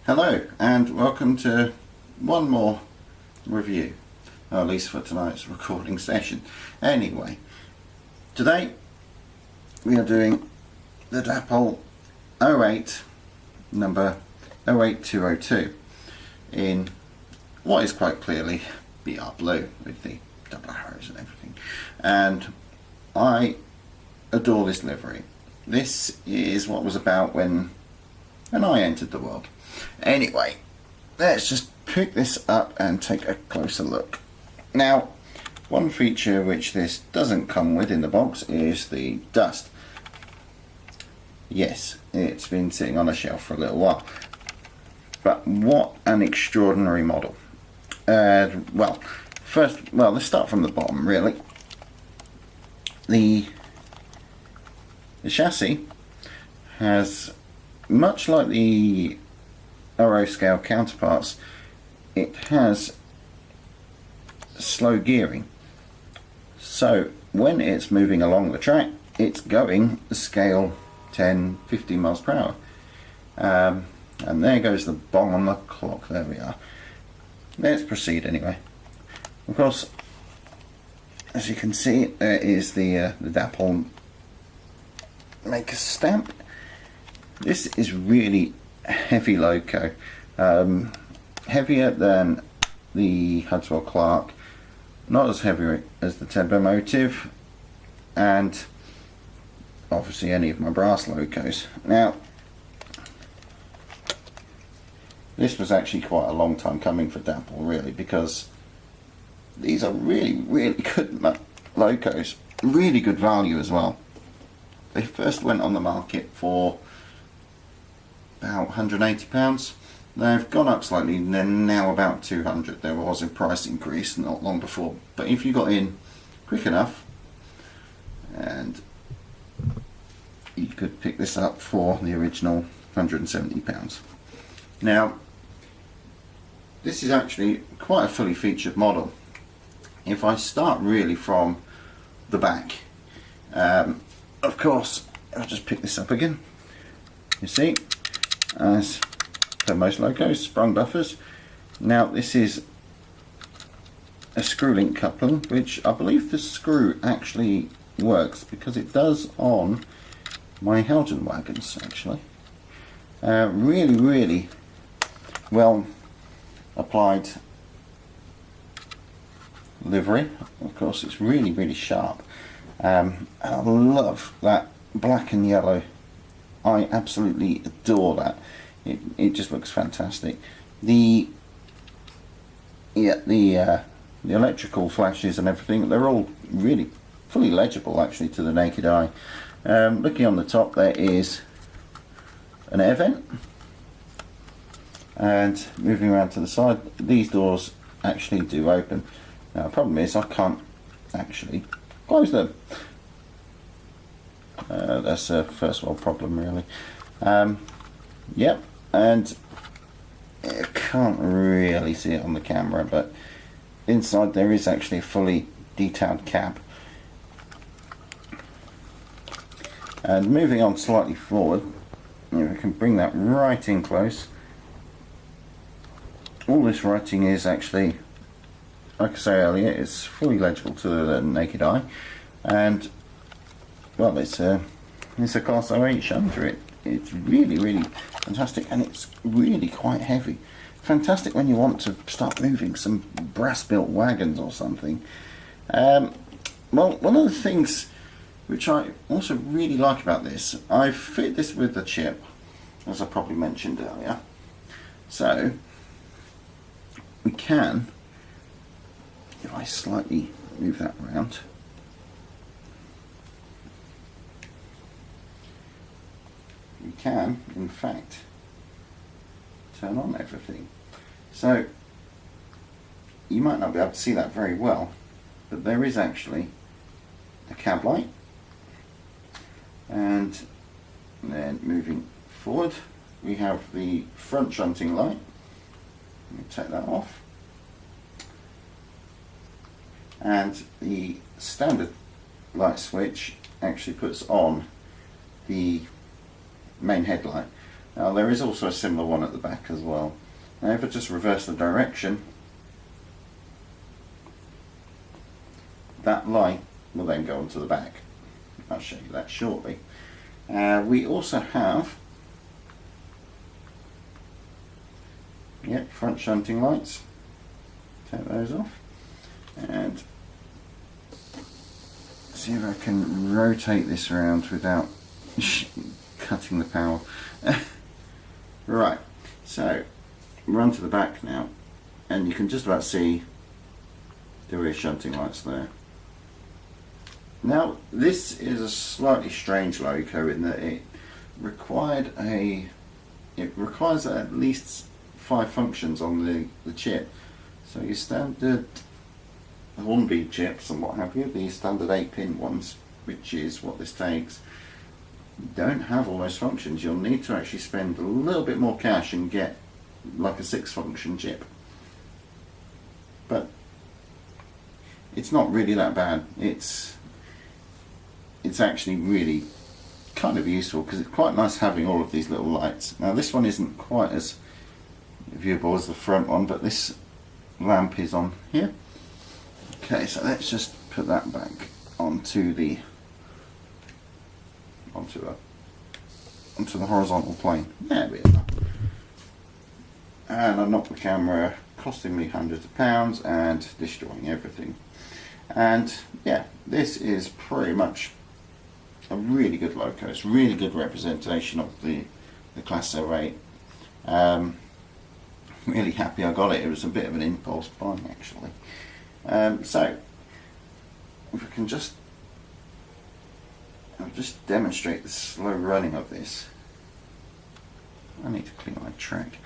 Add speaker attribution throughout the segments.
Speaker 1: Hello and welcome to one more review, or at least for tonight's recording session. Anyway, today we are doing the Dapol 08 number 08202 in what is quite clearly BR blue with the double arrows and everything, and I adore this livery. This is what was about when I entered the world. Anyway, let's just pick this up and take a closer look. Now, one feature which this doesn't come with in the box is the dust. Yes, it's been sitting on a shelf for a little while, but what an extraordinary model. Well, let's start from the bottom really. The chassis has, much like the Euro scale counterparts, it has slow gearing, so when it's moving along the track it's going scale 10-15 miles per hour, and there goes the bong on the clock. There we are. Let's proceed anyway. Of course, as you can see, there is the Dapol maker stamp. This is really heavy loco, heavier than the Hudswell Clark, not as heavy as the Tempo Motive, and obviously any of my brass locos. Now, this was actually quite a long time coming for Dapol really, because these are really good locos, really good value as well. They first went on the market for about £180. They've gone up slightly and they're now about 200. There was a price increase not long before, but if you got in quick enough, and you could pick this up for the original £170. Now, this is actually quite a fully featured model. If I start really from the back, of course, I'll just pick this up again. You see, as per most locos, sprung buffers. Now this is a screw link coupling, which I believe the screw actually works, because it does on my Helgen wagons actually. Really well applied livery. Of course, it's really sharp, and I love that black and yellow. I absolutely adore that. It just looks fantastic. The electrical flashes and everything, they're all really fully legible actually to the naked eye. Looking on the top, there is an air vent, and moving around to the side, these doors actually do open. Now the problem is I can't actually close them. That's a first world problem really. Yep, and you can't really see it on the camera, but inside there is actually a fully detailed cab. And moving on slightly forward, we can bring that right in close. All this writing is actually, like I say earlier, it's fully legible to the naked eye, and well, it's a Class 08 shunter. It's really fantastic, and it's really quite heavy. Fantastic when you want to start moving some brass built wagons or something. Well, one of the things which I also really like about this, I've fit this with the chip, as I probably mentioned earlier, so we can, if I slightly move that around, we can in fact turn on everything. So you might not be able to see that very well, but there is actually a cab light, and then moving forward we have the front shunting light. Let me take that off, and the standard light switch actually puts on the main headlight. Now there is also a similar one at the back as well. Now if I just reverse the direction, that light will then go onto the back. I'll show you that shortly. We also have front shunting lights. Take those off and see if I can rotate this around without cutting the power. Right, so run to the back now, and you can just about see the rear shunting lights there. Now this is a slightly strange loco in that it requires at least 5 functions on the chip. So your standard Hornbeam chips and what have you, the standard 8-pin ones, which is what this takes, don't have all those functions. You'll need to actually spend a little bit more cash and get like a 6-function chip. But it's not really that bad. It's actually really kind of useful because it's quite nice having all of these little lights. Now this one isn't quite as viewable as the front one, but this lamp is on here. Okay, so let's just put that back onto the horizontal plane. There we are. And I knocked the camera, costing me hundreds of pounds and destroying everything. And yeah, this is pretty much a really good loco. It's really good representation of the Class 08. Really happy I got it. It was a bit of an impulse buying actually. So if I can I'll just demonstrate the slow running of this. I need to clean my track.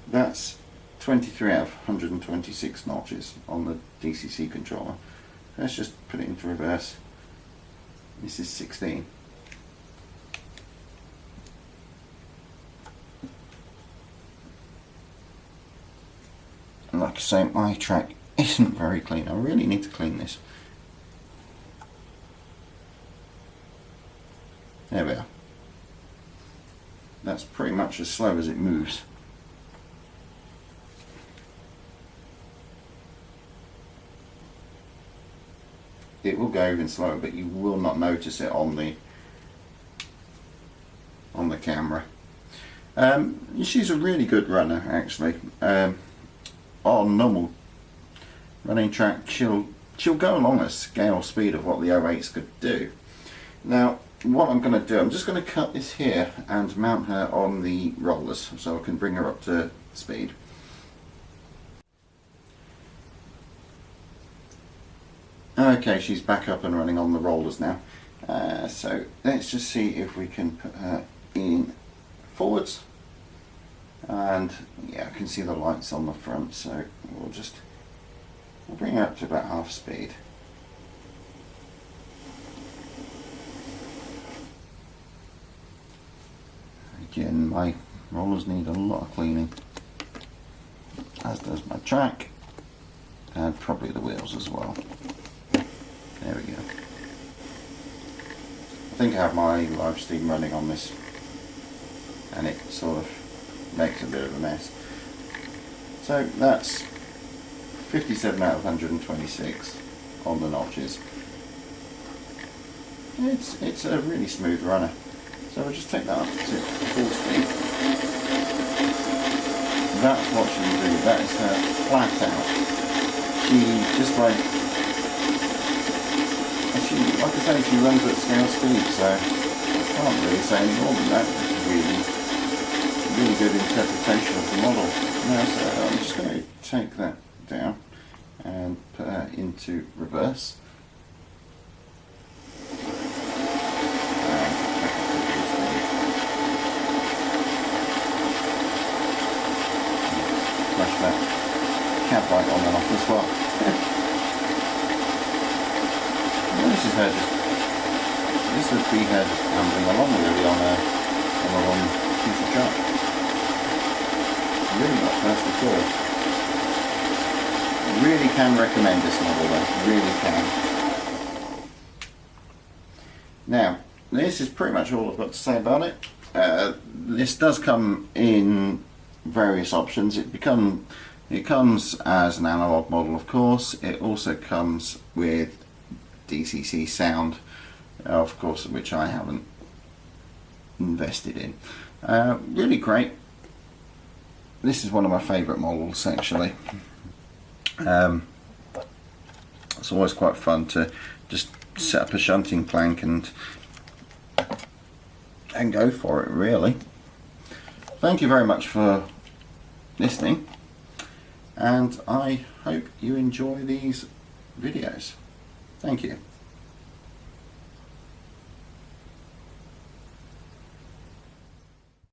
Speaker 1: That's 23 out of 126 notches on the DCC controller. Let's just put it into reverse. This is 16. And like I say, my track isn't very clean. I really need to clean this. There we are. That's pretty much as slow as it moves. It will go even slower, but you will not notice it on the camera. She's a really good runner actually. On normal running track, she'll go along a scale speed of what the 08s could do. Now what I'm going to do, I'm just going to cut this here and mount her on the rollers so I can bring her up to speed. Okay, she's back up and running on the rollers now. So let's just see if we can put her in forwards. And yeah, I can see the lights on the front, so we'll bring her up to about half speed. Again, my rollers need a lot of cleaning, as does my track, and probably the wheels as well. There we go. I think I have my live stream running on this, and it sort of makes a bit of a mess. So that's 57 out of 126 on the notches. It's a really smooth runner. So we'll just take that up to full speed. That's what she will do. That is her flat out. Like I say, she runs at scale speed, so I can't really say any more than that. It's really good interpretation of the model. Now, so I'm just going to take that down and put her into reverse. Flash that cab light on and off as well. This would be her just ambling along really on a long piece of track. Really not fast at all. Really can recommend this model though, really can. Now, this is pretty much all I've got to say about it. This does come in various options. It comes as an analog model, of course. It also comes with DCC sound, of course, which I haven't invested in. Really great. This is one of my favourite models, actually. It's always quite fun to just set up a shunting plank and go for it, really. Thank you very much for listening, and I hope you enjoy these videos. Thank you.